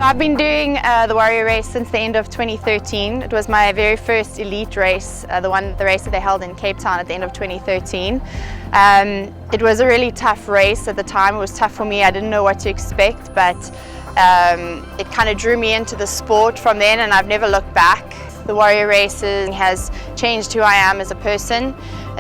I've been doing the Warrior race since the end of 2013. It was my very first elite race, the race that they held in Cape Town at the end of 2013. It was a really tough race at the time. It was tough for me. I didn't know what to expect, but it kind of drew me into the sport from then, and I've never looked back. The Warrior Racing has changed who I am as a person.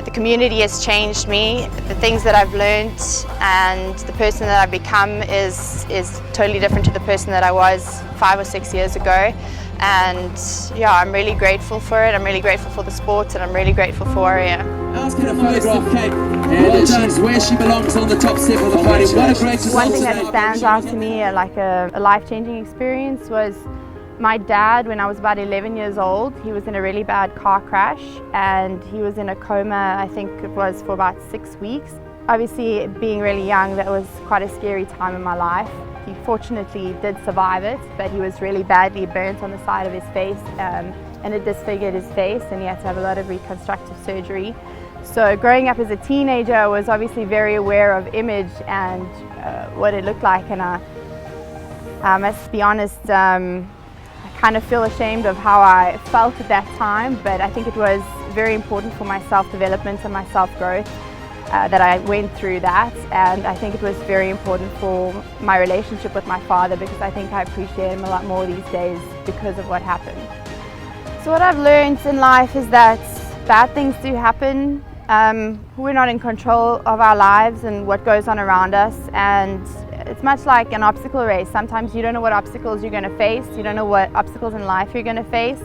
The community has changed me. The things that I've learned and the person that I've become is totally different to the person that I was 5 or 6 years ago. And yeah, I'm really grateful for it. I'm really grateful for the sport, and I'm really grateful for Warrior. Asking a photograph, Kate. Well, she's where she belongs on the top step of the podium. What a great result. One thing that stands out to me, like a life-changing experience, was my dad, when I was about 11 years old, he was in a really bad car crash and he was in a coma, I think it was for about 6 weeks. Obviously, being really young, that was quite a scary time in my life. He fortunately did survive it, but he was really badly burnt on the side of his face and it disfigured his face, and he had to have a lot of reconstructive surgery. So growing up as a teenager, I was obviously very aware of image and what it looked like, and I must be honest, I kind of feel ashamed of how I felt at that time, but I think it was very important for my self-development and my self-growth that I went through that, and I think it was very important for my relationship with my father, because I think I appreciate him a lot more these days because of what happened. So what I've learned in life is that bad things do happen. We're not in control of our lives and what goes on around us, and it's much like an obstacle race. Sometimes you don't know what obstacles you're going to face, you don't know what obstacles in life you're going to face,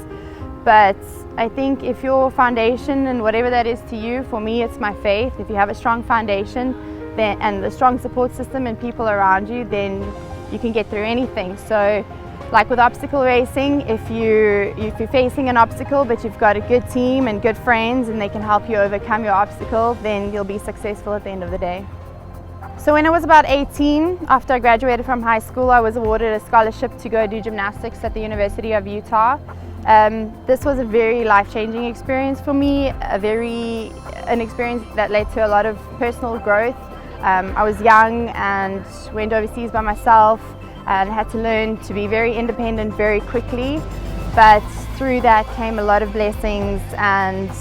but I think if your foundation, and whatever that is to you, for me it's my faith, if you have a strong foundation and a strong support system and people around you, then you can get through anything. So like with obstacle racing, if you're facing an obstacle but you've got a good team and good friends and they can help you overcome your obstacle, then you'll be successful at the end of the day. So when I was about 18, after I graduated from high school, I was awarded a scholarship to go do gymnastics at the University of Utah. This was a very life-changing experience for me, an experience that led to a lot of personal growth. I was young and went overseas by myself and had to learn to be very independent very quickly, but through that came a lot of blessings and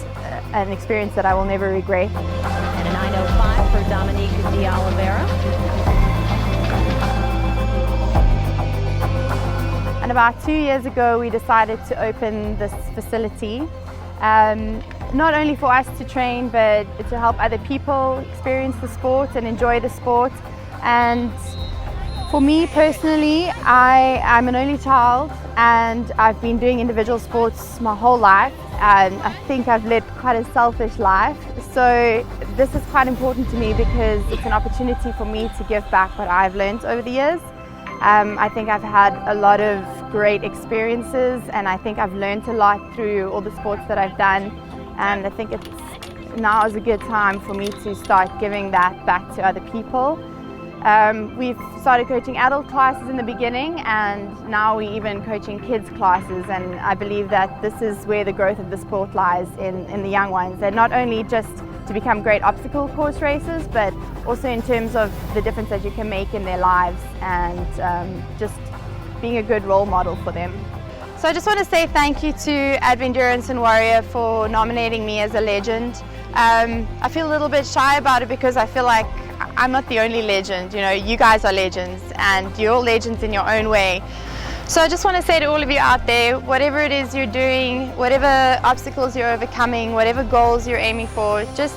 an experience that I will never regret. And a 9:05 for Dominique D'Oliviera. And about 2 years ago, we decided to open this facility, not only for us to train, but to help other people experience the sport and enjoy the sport. And for me personally, I'm an only child, and I've been doing individual sports my whole life, and I think I've led quite a selfish life. So this is quite important to me because it's an opportunity for me to give back what I've learned over the years. I think I've had a lot of great experiences, and I think I've learned a lot through all the sports that I've done, and I think now is a good time for me to start giving that back to other people. We've started coaching adult classes in the beginning, and now we're even coaching kids classes, and I believe that this is where the growth of the sport lies, in the young ones. They're not only just to become great obstacle course racers, but also in terms of the difference that you can make in their lives, and just being a good role model for them. So I just want to say thank you to Advendurance and Warrior for nominating me as a legend. I feel a little bit shy about it because I feel like I'm not the only legend. You know, you guys are legends, and you're all legends in your own way. So I just want to say to all of you out there, whatever it is you're doing, whatever obstacles you're overcoming, whatever goals you're aiming for, just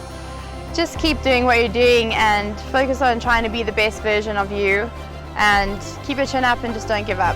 keep doing what you're doing and focus on trying to be the best version of you, and keep your chin up and just don't give up.